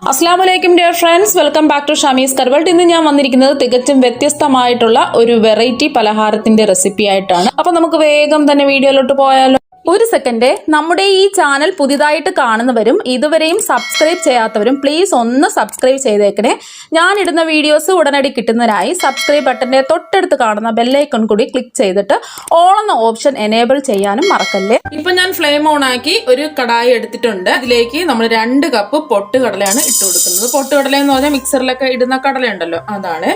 അസ്സലാമലൈക്കും dear friends, welcome back to Shamees കർവൾട്ട്. ഇന്ന് ഞാൻ വന്നിരിക്കുന്നത് തികച്ചും വ്യത്യസ്തമായിട്ടുള്ള ഒരു വെറൈറ്റി പലഹാരത്തിന്റെ റെസിപ്പി ആയിട്ടാണ്. അപ്പൊ നമുക്ക് വേഗം തന്നെ വീഡിയോയിലോട്ട് പോയാലോ. ഒരു സെക്കൻഡ്, നമ്മുടെ ഈ ചാനൽ പുതിയതായിട്ട് കാണുന്നവരും ഇതുവരെയും സബ്സ്ക്രൈബ് ചെയ്യാത്തവരും പ്ലീസ് ഒന്ന് സബ്സ്ക്രൈബ് ചെയ്തേക്കണേ. ഞാനിടുന്ന വീഡിയോസ് ഉടനടി കിട്ടുന്നതിനായി സബ്സ്ക്രൈബ് ബട്ടന്റെ തൊട്ടടുത്ത് കാണുന്ന ബെല്ലൈക്കൺ കൂടി ക്ലിക്ക് ചെയ്തിട്ട് ഓൾ എന്ന ഓപ്ഷൻ എനേബിൾ ചെയ്യാനും മറക്കല്ലേ. ഇപ്പൊ ഞാൻ ഫ്ലെയിം ഓൺ ആക്കി ഒരു കടായി എടുത്തിട്ടുണ്ട്. ഇതിലേക്ക് നമ്മൾ 2 കപ്പ് പൊട്ടുകടലയാണ് ഇട്ട് കൊടുക്കുന്നത്. പൊട്ടുകടല എന്ന് പറഞ്ഞാൽ മിക്സറിലൊക്കെ ഇടുന്ന കടല ഉണ്ടല്ലോ, അതാണ്.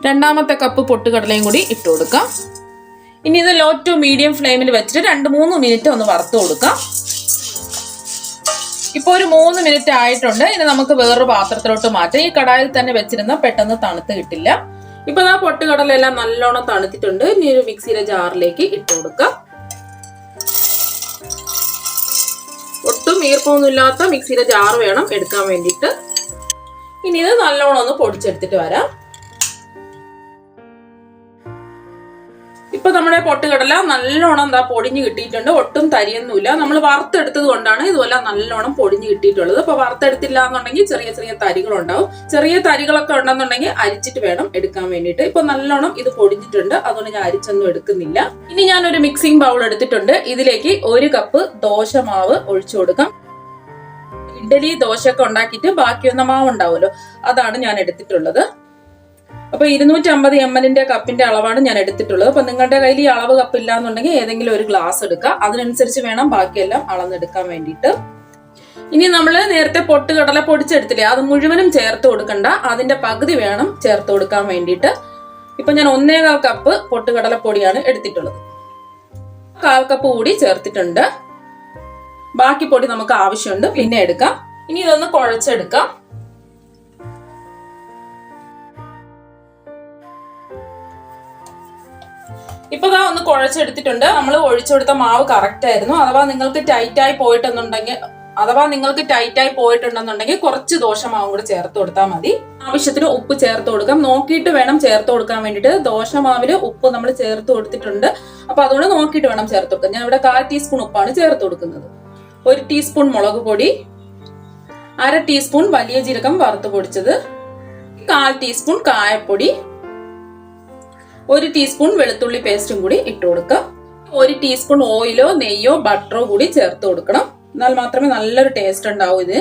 2ാമത്തെ കപ്പ് പൊട്ടുകടലയും കൂടി ഇട്ട് കൊടുക്കാം. ഇനി ഇത് ലോ ടു മീഡിയം ഫ്ലെയിമിൽ വെച്ചിട്ട് 2-3 മിനിറ്റ് ഒന്ന് വറുത്ത് കൊടുക്കാം. ഇപ്പൊ ഒരു 3 മിനിറ്റ് ആയിട്ടുണ്ട്. ഇനി നമുക്ക് വേറൊരു പാത്രത്തിലോട്ട് മാറ്റാം. ഈ കടായിൽ തന്നെ വെച്ചിരുന്ന പെട്ടെന്ന് തണുത്ത് കിട്ടില്ല. ഇപ്പൊ ആ പൊട്ടുകടലെല്ലാം നല്ലോണം തണുത്തിട്ടുണ്ട്. ഇനി ഒരു മിക്സിയിലെ ജാറിലേക്ക് ഇട്ട് കൊടുക്കാം. ഒട്ടും ഈർപ്പമൊന്നും ഇല്ലാത്ത മിക്സിയിലെ ജാർ വേണം എടുക്കാൻ വേണ്ടിയിട്ട്. ഇനി ഇത് നല്ലോണം ഒന്ന് പൊടിച്ചെടുത്തിട്ട് വരാം. ഇപ്പൊ നമ്മുടെ പൊട്ടുകടല നല്ലോണം പൊടിഞ്ഞു കിട്ടിയിട്ടുണ്ട്. ഒട്ടും തരിയൊന്നുമില്ല. നമ്മൾ വറുത്തെടുത്തത് കൊണ്ടാണ് ഇതുപോലെ നല്ലോണം പൊടിഞ്ഞു കിട്ടിയിട്ടുള്ളത്. അപ്പൊ വറുത്തെടുത്തില്ല എന്നുണ്ടെങ്കിൽ ചെറിയ ചെറിയ തരികളുണ്ടാവും. ചെറിയ തരികളൊക്കെ ഉണ്ടെന്നുണ്ടെങ്കിൽ അരിച്ചിട്ട് വേണം എടുക്കാൻ വേണ്ടിയിട്ട്. ഇപ്പൊ നല്ലോണം ഇത് പൊടിഞ്ഞിട്ടുണ്ട്, അതുകൊണ്ട് ഞാൻ അരിച്ചൊന്നും എടുക്കുന്നില്ല. ഇനി ഞാൻ ഒരു മിക്സിംഗ് ബൗൾ എടുത്തിട്ടുണ്ട്. ഇതിലേക്ക് 1 കപ്പ് ദോശമാവ് ഒഴിച്ചു കൊടുക്കാം. ഇഡ്ഡലി ദോശയൊക്കെ ഉണ്ടാക്കിയിട്ട് ബാക്കി വന്ന മാവ് ഉണ്ടാവുമല്ലോ, അതാണ് ഞാൻ എടുത്തിട്ടുള്ളത്. അപ്പൊ 250 ml കപ്പിന്റെ അളവാണ് ഞാൻ എടുത്തിട്ടുള്ളത്. അപ്പൊ നിങ്ങളുടെ കയ്യിൽ ഈ അളവ് കപ്പ് ഇല്ല എന്നുണ്ടെങ്കിൽ ഏതെങ്കിലും ഒരു ഗ്ലാസ് എടുക്കുക. അതിനനുസരിച്ച് വേണം ബാക്കിയെല്ലാം അളന്നെടുക്കാൻ വേണ്ടിയിട്ട്. ഇനി നമ്മൾ നേരത്തെ പൊട്ടുകടല പൊടിച്ചെടുത്തില്ലേ, അത് മുഴുവനും ചേർത്ത് കൊടുക്കണ്ട, അതിന്റെ പകുതി വേണം ചേർത്ത് കൊടുക്കാൻ വേണ്ടിയിട്ട്. ഇപ്പൊ ഞാൻ 1/4 കപ്പ് പൊട്ടുകടല പൊടിയാണ് എടുത്തിട്ടുള്ളത്. 1/4 കപ്പ് കൂടി ചേർത്തിട്ടുണ്ട്. ബാക്കി പൊടി നമുക്ക് ആവശ്യമുണ്ട്, പിന്നെ എടുക്കാം. ഇനി ഇതൊന്ന് കുഴച്ചെടുക്കാം. ഇപ്പൊ ഒന്ന് കുഴച്ചെടുത്തിട്ടുണ്ട്. നമ്മൾ ഒഴിച്ചുകൊടുത്ത മാവ് കറക്റ്റ് ആയിരുന്നു. അഥവാ നിങ്ങൾക്ക് ടൈറ്റ് ആയി പോയിട്ടുണ്ടെന്നുണ്ടെങ്കിൽ കുറച്ച് ദോശമാവും കൂടെ ചേർത്ത് കൊടുത്താൽ മതി. ആവശ്യത്തിന് ഉപ്പ് ചേർത്ത് കൊടുക്കാം. നോക്കിയിട്ട് വേണം ചേർത്ത് കൊടുക്കാൻ വേണ്ടിയിട്ട്. ദോശമാവില് ഉപ്പ് നമ്മൾ ചേർത്ത് കൊടുത്തിട്ടുണ്ട്. അപ്പൊ അതുകൊണ്ട് നോക്കിയിട്ട് വേണം ചേർത്ത് കൊടുക്കാൻ. ഞാൻ ഇവിടെ 1/4 ടീസ്പൂൺ ഉപ്പാണ് ചേർത്ത് കൊടുക്കുന്നത്. 1 ടീസ്പൂൺ മുളക് പൊടി, 1/2 ടീസ്പൂൺ വലിയ ജീരകം വറുത്ത് പൊടിച്ചത്, 1/4 ടീസ്പൂൺ കായപ്പൊടി, 1 ടീസ്പൂൺ വെളുത്തുള്ളി പേസ്റ്റും കൂടി ഇട്ട് കൊടുക്കാം. 1 ടീസ്പൂൺ ഓയിലോ നെയ്യോ ബട്ടറോ കൂടി ചേർത്ത് കൊടുക്കണം. എന്നാൽ മാത്രമേ നല്ലൊരു ടേസ്റ്റ് ഉണ്ടാവൂ ഇത്.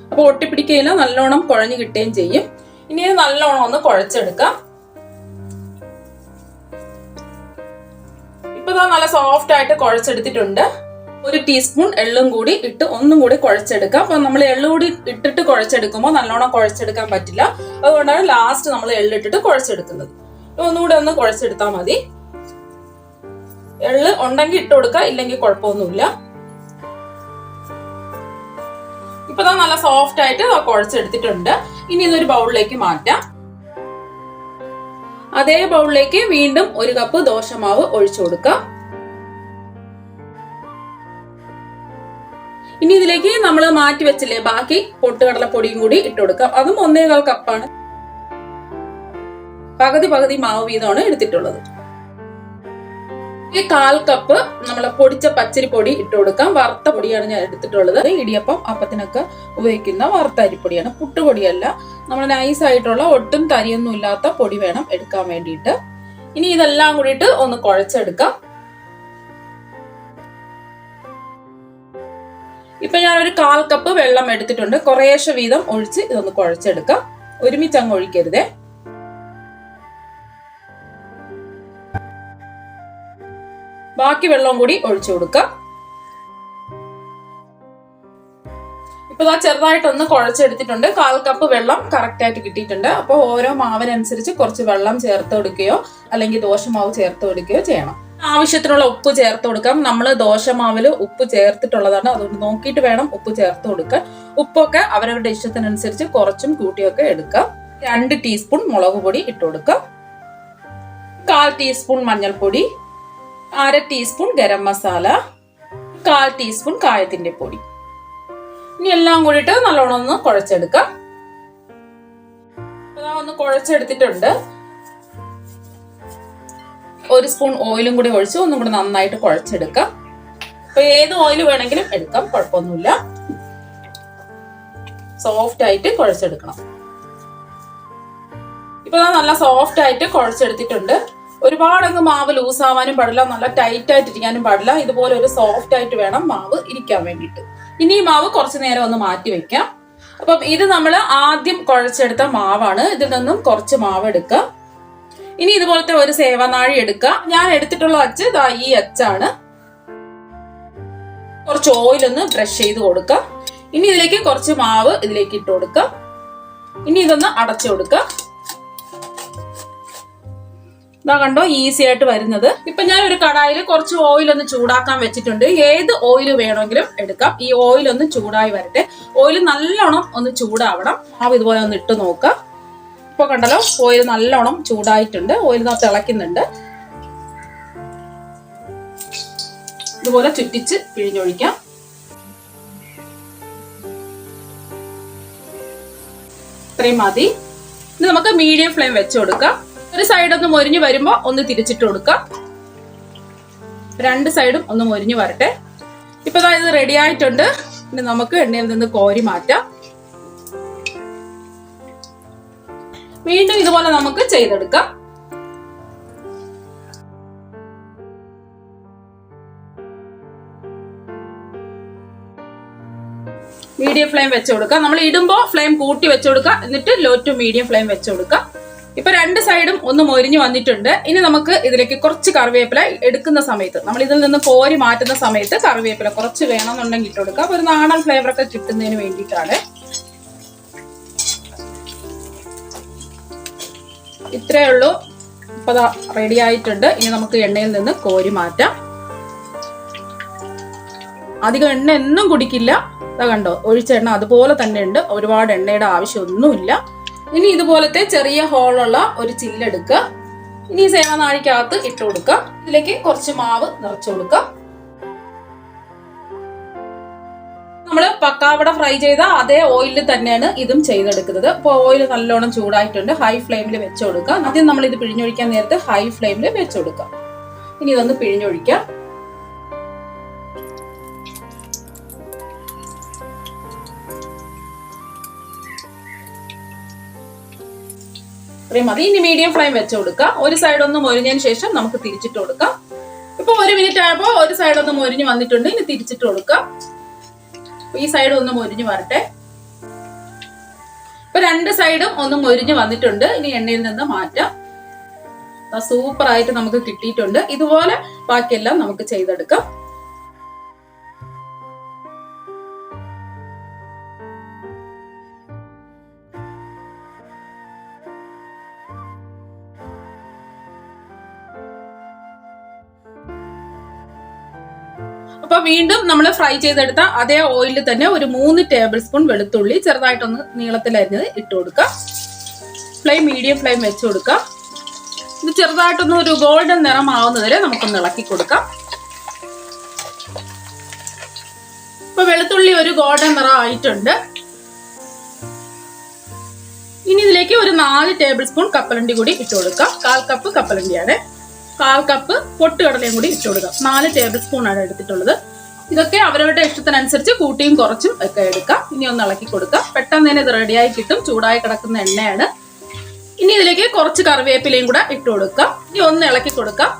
അപ്പൊ ഒട്ടിപ്പിടിക്കുകയില്ല, നല്ലോണം കുഴഞ്ഞു കിട്ടുകയും ചെയ്യും. ഇനി ഇത് നല്ലോണം ഒന്ന് കുഴച്ചെടുക്കാം. ഇപ്പൊ നല്ല സോഫ്റ്റ് ആയിട്ട് കുഴച്ചെടുത്തിട്ടുണ്ട്. 1 ടീസ്പൂൺ എള്ളും കൂടി ഇട്ട് ഒന്നും കൂടി കുഴച്ചെടുക്കാം. അപ്പൊ നമ്മൾ എള്ളു കൂടി ഇട്ടിട്ട് കുഴച്ചെടുക്കുമ്പോൾ നല്ലോണം കുഴച്ചെടുക്കാൻ പറ്റില്ല. അതുകൊണ്ടാണ് ലാസ്റ്റ് നമ്മൾ എള്ളിട്ടിട്ട് കുഴച്ചെടുക്കുന്നത്. ഒന്നുകൂടെ ഒന്ന് കുഴച്ചെടുത്താൽ മതി. എള്ള് ഉണ്ടെങ്കിൽ ഇട്ട് കൊടുക്കുക, ഇല്ലെങ്കിൽ കുഴപ്പമൊന്നുമില്ല. ഇപ്പൊ നല്ല സോഫ്റ്റ് ആയിട്ട് കുഴച്ചെടുത്തിട്ടുണ്ട്. ഇനി ഇതൊരു ബൗളിലേക്ക് മാറ്റാം. അതേ ബൗളിലേക്ക് വീണ്ടും 1 കപ്പ് ദോശമാവ് ഒഴിച്ചു കൊടുക്കാം. ഇനി ഇതിലേക്ക് നമ്മൾ മാറ്റി വെച്ചില്ലേ ബാക്കി പൊട്ടുകടല പൊടിയും കൂടി ഇട്ട് കൊടുക്കാം. അതും 1/4 കപ്പാണ്. പകുതി മാവ് വീതമാണ് എടുത്തിട്ടുള്ളത്. ഈ 1/4 കപ്പ് നമ്മളെ പൊടിച്ച പച്ചരി പൊടി ഇട്ട് കൊടുക്കാം. വറുത്ത പൊടിയാണ് ഞാൻ എടുത്തിട്ടുള്ളത്. ഇടിയപ്പം അപ്പത്തിനൊക്കെ ഉപയോഗിക്കുന്ന വറുത്ത അരിപ്പൊടിയാണ്, പുട്ടുപൊടിയല്ല. നമ്മൾ നൈസ് ആയിട്ടുള്ള ഒട്ടും തരിയൊന്നും ഇല്ലാത്ത പൊടി വേണം എടുക്കാൻ വേണ്ടിയിട്ട്. ഇനി ഇതെല്ലാം കൂടിയിട്ട് ഒന്ന് കുഴച്ചെടുക്കാം. ഇപ്പൊ ഞാനൊരു 1/4 കപ്പ് വെള്ളം എടുത്തിട്ടുണ്ട്. കുറേശ്ശെ വീതം ഒഴിച്ച് ഇതൊന്ന് കുഴച്ചെടുക്കാം. ഒരുമിച്ച് അങ്ങ് ഒഴിക്കരുതേ. ബാക്കി വെള്ളം കൂടി ഒഴിച്ചു കൊടുക്കാം. ഇപ്പൊ ചെറുതായിട്ടൊന്ന് കുഴച്ചെടുത്തിട്ടുണ്ട്. 1/4 കപ്പ് വെള്ളം കറക്റ്റ് ആയിട്ട് കിട്ടിയിട്ടുണ്ട്. അപ്പൊ ഓരോ മാവിനനുസരിച്ച് കുറച്ച് വെള്ളം ചേർത്ത് കൊടുക്കുകയോ അല്ലെങ്കിൽ ദോശമാവ് ചേർത്ത് കൊടുക്കുകയോ ചെയ്യണം. ആവശ്യത്തിനുള്ള ഉപ്പ് ചേർത്ത് കൊടുക്കാം. നമ്മൾ ദോശമാവില് ഉപ്പ് ചേർത്തിട്ടുള്ളതാണ്, അതുകൊണ്ട് നോക്കിയിട്ട് വേണം ഉപ്പ് ചേർത്ത് കൊടുക്കാൻ. ഉപ്പൊക്കെ അവരവരുടെ ഇഷ്ടത്തിനനുസരിച്ച് കുറച്ചും കൂട്ടിയൊക്കെ എടുക്കാം. 2 ടീസ്പൂൺ മുളക് പൊടി ഇട്ട് കൊടുക്കാം. 1/4 ടീസ്പൂൺ മഞ്ഞൾപ്പൊടി, 1/2 ടീസ്പൂൺ ഗരം മസാല, 1/4 ടീസ്പൂൺ കായത്തിന്റെ പൊടി. ഇനി എല്ലാം കൂടിയിട്ട് നല്ലോണം ഒന്ന് കുഴച്ചെടുക്കാം. ഒന്ന് കുഴച്ചെടുത്തിട്ടുണ്ട്. 1 സ്പൂൺ ഓയിലും കൂടി ഒഴിച്ച് ഒന്നും കൂടി നന്നായിട്ട് കുഴച്ചെടുക്കാം. അപ്പൊ ഏത് ഓയിൽ വേണമെങ്കിലും എടുക്കാം, കുഴപ്പമൊന്നുമില്ല. സോഫ്റ്റ് ആയിട്ട് കുഴച്ചെടുക്കണം. ഇപ്പൊ നല്ല സോഫ്റ്റ് ആയിട്ട് കുഴച്ചെടുത്തിട്ടുണ്ട്. ഒരുപാടങ്ങ് മാവ് ലൂസ് ആവാനും പാടില്ല, നല്ല ടൈറ്റ് ആയിട്ട് ഇരിക്കാനും പാടില്ല. ഇതുപോലെ ഒരു സോഫ്റ്റ് ആയിട്ട് വേണം മാവ് ഇരിക്കാൻ വേണ്ടിയിട്ട്. ഇനി ഈ മാവ് കുറച്ചു നേരം ഒന്ന് മാറ്റി വെക്കാം. അപ്പം ഇത് നമ്മൾ ആദ്യം കുഴച്ചെടുത്ത മാവാണ്. ഇതിൽ നിന്നും കുറച്ച് മാവ് എടുക്കുക. ഇനി ഇതുപോലത്തെ ഒരു സേവനാഴി എടുക്കുക. ഞാൻ എടുത്തിട്ടുള്ള അച്ച് ഈ അച്ചാണ്. കുറച്ച് ഓയിൽ ഒന്ന് ബ്രഷ് ചെയ്ത് കൊടുക്കുക. ഇനി ഇതിലേക്ക് കുറച്ച് മാവ് ഇതിലേക്ക് ഇട്ട് കൊടുക്കുക. ഇനി ഇതൊന്ന് അടച്ചു കൊടുക്കുക. ഇതാ കണ്ടോ, ഈസി ആയിട്ട് വരുന്നത്. ഇപ്പൊ ഞാൻ ഒരു കടായിൽ കുറച്ച് ഓയിൽ ഒന്ന് ചൂടാക്കാൻ വെച്ചിട്ടുണ്ട്. ഏത് ഓയിൽ വേണമെങ്കിലും എടുക്കാം. ഈ ഓയിൽ ഒന്ന് ചൂടായി വരട്ടെ. ഓയിൽ നല്ലോണം ഒന്ന് ചൂടാവണം. മാവ് ഇതുപോലെ ഒന്ന് ഇട്ട് നോക്കാം. ഇപ്പൊ കണ്ടല്ലോ, ഓയിൽ നല്ലോണം ചൂടായിട്ടുണ്ട്. ഓയിൽ തിളയ്ക്കുന്നുണ്ട്. ഇതുപോലെ ചുറ്റിച്ച് പിഴിഞ്ഞൊഴിക്കാം. ഇത്രയും മതി. ഇത് നമുക്ക് മീഡിയം ഫ്ലെയിം വെച്ച് കൊടുക്കാം. ഒരു സൈഡ് ഒന്ന് മൊരിഞ്ഞ് വരുമ്പോ ഒന്ന് തിരിച്ചിട്ട് കൊടുക്കാം. രണ്ട് സൈഡും ഒന്ന് മൊരിഞ്ഞ് വരട്ടെ. ഇപ്പൊ ഇത് റെഡി ആയിട്ടുണ്ട്. ഇനി നമുക്ക് എണ്ണയിൽ നിന്ന് കോരി മാറ്റാം. വീണ്ടും ഇതുപോലെ നമുക്ക് ചെയ്തെടുക്കാം. മീഡിയം ഫ്ലെയിം വെച്ച് കൊടുക്കാം. നമ്മൾ ഇടുമ്പോ ഫ്ലെയിം കൂട്ടി വെച്ച് കൊടുക്കുക. എന്നിട്ട് ലോ ടു മീഡിയം ഫ്ലെയിം വെച്ച് കൊടുക്കാം. ഇപ്പൊ രണ്ട് സൈഡും ഒന്ന് മൊരിഞ്ഞു വന്നിട്ടുണ്ട്. ഇനി നമുക്ക് ഇതിലേക്ക് കുറച്ച് കറിവേപ്പില എടുക്കുന്ന സമയത്ത്, നമ്മൾ ഇതിൽ നിന്ന് കോരി മാറ്റുന്ന സമയത്ത് കറിവേപ്പില കുറച്ച് വേണമെന്നുണ്ടെങ്കിൽ ഇട്ട് കൊടുക്കാം. ഒരു നാടൻ ഫ്ലേവർ ഒക്കെ കിട്ടുന്നതിന് വേണ്ടിയിട്ടാണ്. ഇത്രയേ ഉള്ളൂ. ഇപ്പൊ റെഡി ആയിട്ടുണ്ട്. ഇനി നമുക്ക് എണ്ണയിൽ നിന്ന് കോരി മാറ്റാം. അധികം എണ്ണ ഒന്നും കുടിക്കില്ല. ഇതാ കണ്ടോ, ഒഴിച്ച എണ്ണ അതുപോലെ തന്നെ ഉണ്ട്. ഒരുപാട് എണ്ണയുടെ ആവശ്യമൊന്നുമില്ല. ഇനി ഇതുപോലത്തെ ചെറിയ ഹോളുള്ള ഒരു ചില്ലെടുക്കുക. ഇനി സേവനാഴിക്കകത്ത് ഇട്ട് കൊടുക്കുക. ഇതിലേക്ക് കുറച്ച് മാവ് നിറച്ചു കൊടുക്കുക. നമ്മള് പക്കാവട ഫ്രൈ ചെയ്ത അതേ ഓയിലിൽ തന്നെയാണ് ഇതും ചെയ്തെടുക്കുന്നത്. അപ്പോൾ ഓയിൽ നല്ലോണം ചൂടായിട്ടുണ്ട്. ഹൈ ഫ്ലെയിമിൽ വെച്ച് കൊടുക്കുക. ആദ്യം നമ്മൾ ഇത് പിഴിഞ്ഞൊഴിക്കാൻ നേരത്തെ ഹൈ ഫ്ലെയിമിൽ വെച്ച് കൊടുക്കുക. ഇനി ഇതൊന്ന് പിഴിഞ്ഞൊഴിക്കാം. മതി. ഇനി മീഡിയം ഫ്ലെയിം വെച്ച് കൊടുക്കുക. ഒരു സൈഡ് ഒന്ന് മൊരിഞ്ഞതിന് ശേഷം നമുക്ക് തിരിച്ചിട്ട് കൊടുക്കാം. ഇപ്പൊ 1 മിനിറ്റ് ആയപ്പോ ഒരു സൈഡ് ഒന്ന് മൊരിഞ്ഞ് വന്നിട്ടുണ്ട്. ഇനി തിരിച്ചിട്ട് കൊടുക്കാം. ഈ സൈഡ് ഒന്ന് മൊരിഞ്ഞ് വരട്ടെ. ഇപ്പൊ രണ്ട് സൈഡും ഒന്ന് മൊരിഞ്ഞ് വന്നിട്ടുണ്ട്. ഇനി എണ്ണയിൽ നിന്ന് മാറ്റാം. സൂപ്പർ ആയിട്ട് നമുക്ക് കിട്ടിയിട്ടുണ്ട്. ഇതുപോലെ ബാക്കിയെല്ലാം നമുക്ക് ചെയ്തെടുക്കാം. അപ്പൊ വീണ്ടും നമ്മൾ ഫ്രൈ ചെയ്തെടുത്ത അതേ ഓയിലിൽ തന്നെ ഒരു 3 ടേബിൾ സ്പൂൺ വെളുത്തുള്ളി ചെറുതായിട്ടൊന്ന് നീളത്തിലരിഞ്ഞത് ഇട്ട് കൊടുക്കുക. ഫ്ലെയിം മീഡിയം ഫ്ലെയിം വെച്ച് കൊടുക്കുക. ഇത് ചെറുതായിട്ടൊന്ന് ഒരു ഗോൾഡൻ നിറം ആവുന്നതുവരെ നമുക്കൊന്ന് ഇളക്കി കൊടുക്കാം. ഇപ്പൊ വെളുത്തുള്ളി ഒരു ഗോൾഡൻ നിറം ആയിട്ടുണ്ട്. ഇനി ഇതിലേക്ക് ഒരു 4 ടേബിൾ സ്പൂൺ കപ്പലണ്ടി കൂടി ഇട്ട് കൊടുക്കാം. 1/4 കപ്പ് കപ്പലണ്ടിയാണ്. 1/4 കപ്പ് പൊട്ടുകടലയും കൂടി ഇട്ട് കൊടുക്കാം. 4 ടേബിൾ സ്പൂൺ ആണ് എടുത്തിട്ടുള്ളത്. ഇതൊക്കെ അവരവരുടെ ഇഷ്ടത്തിനനുസരിച്ച് കൂട്ടിയും കുറച്ചും ഒക്കെ എടുക്കാം. ഇനി ഒന്ന് ഇളക്കി കൊടുക്കാം. പെട്ടെന്ന് തന്നെ ഇത് റെഡിയായി കിട്ടും. ചൂടായി കിടക്കുന്ന എണ്ണയാണ്. ഇനി ഇതിലേക്ക് കുറച്ച് കറിവേപ്പിലയും കൂടെ ഇട്ട് കൊടുക്കാം. ഇനി ഒന്ന് ഇളക്കി കൊടുക്കാം.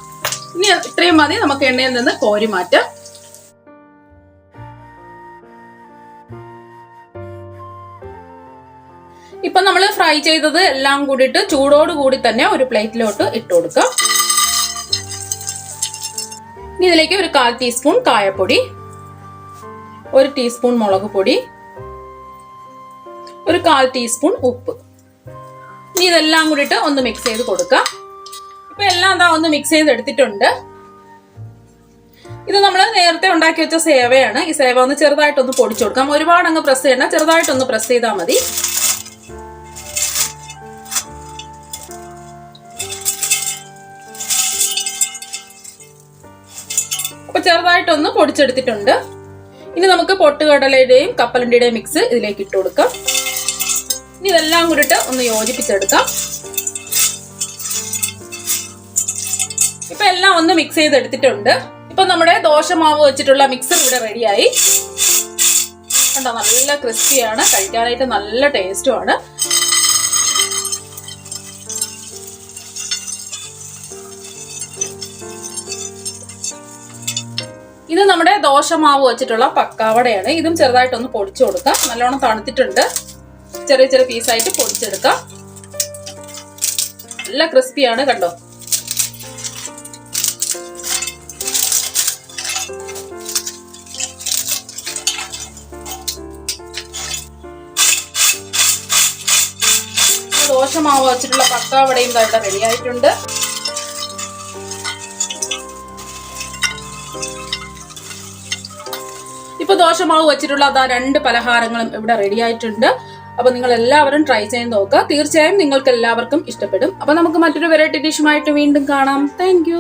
ഇനി ഇത്രയും മതി. നമുക്ക് എണ്ണയിൽ നിന്ന് കോരി മാറ്റാം. ഇപ്പൊ നമ്മൾ ഫ്രൈ ചെയ്തത് എല്ലാം കൂടിയിട്ട് ചൂടോട് കൂടി തന്നെ ഒരു പ്ലേറ്റിലോട്ട് ഇട്ട് കൊടുക്കാം. ഇനി ഇതിലേക്ക് ഒരു 1/4 ടീസ്പൂൺ കായപ്പൊടി, 1 ടീസ്പൂൺ മുളക് പൊടി, ഒരു 1/4 ടീസ്പൂൺ ഉപ്പ്. ഇനി ഇതെല്ലാം കൂടിയിട്ട് ഒന്ന് മിക്സ് ചെയ്ത് കൊടുക്കാം. ഇപ്പൊ എല്ലാം ഒന്ന് മിക്സ് ചെയ്ത് എടുത്തിട്ടുണ്ട്. ഇത് നമ്മൾ നേരത്തെ ഉണ്ടാക്കി വെച്ച സേവയാണ്. ഈ സേവ ഒന്ന് ചെറുതായിട്ടൊന്ന് പൊടിച്ചു കൊടുക്കാം. ഒരുപാട് അങ്ങ് പ്രസ് ചെയ്യണം. ചെറുതായിട്ടൊന്ന് പ്രസ് ചെയ്താൽ മതി. അപ്പൊ ചെറുതായിട്ടൊന്ന് പൊടിച്ചെടുത്തിട്ടുണ്ട്. ഇനി നമുക്ക് പൊട്ടുകടലയുടെയും കപ്പലണ്ടിയുടെയും മിക്സ് ഇതിലേക്ക് ഇട്ട് കൊടുക്കാം. ഇനി ഇതെല്ലാം കൂടിയിട്ട് ഒന്ന് യോജിപ്പിച്ചെടുക്കാം. ഇപ്പൊ എല്ലാം ഒന്ന് മിക്സ് ചെയ്തെടുത്തിട്ടുണ്ട്. ഇപ്പൊ നമ്മുടെ ദോശമാവ് വെച്ചിട്ടുള്ള മിക്സർ ഇവിടെ റെഡിയായി. കണ്ടോ, നല്ല ക്രിസ്പിയാണ്, കഴിക്കാനായിട്ട് നല്ല ടേസ്റ്റുമാണ്. ഇത് നമ്മുടെ ദോശമാവ് വെച്ചിട്ടുള്ള പക്കാവടയാണ്. ഇതും ചെറുതായിട്ടൊന്ന് പൊടിച്ചു കൊടുക്കാം. നല്ലോണം തണുത്തിട്ടുണ്ട്. ചെറിയ ചെറിയ പീസായിട്ട് പൊടിച്ചെടുക്കാം. നല്ല ക്രിസ്പിയാണ്, കണ്ടോ. ദോശമാവ് വെച്ചിട്ടുള്ള പക്കാവടയും ഇവിടെ റെഡി ആയിട്ടുണ്ട്. ഇപ്പൊ ദോശമാവ് വെച്ചിട്ടുള്ള അതാ 2 പലഹാരങ്ങളും ഇവിടെ റെഡി ആയിട്ടുണ്ട്. അപ്പൊ നിങ്ങൾ എല്ലാവരും ട്രൈ ചെയ്ത് നോക്കുക. തീർച്ചയായും നിങ്ങൾക്ക് എല്ലാവർക്കും ഇഷ്ടപ്പെടും. അപ്പൊ നമുക്ക് മറ്റൊരു വെറൈറ്റി ഡിഷുമായിട്ട് വീണ്ടും കാണാം. താങ്ക്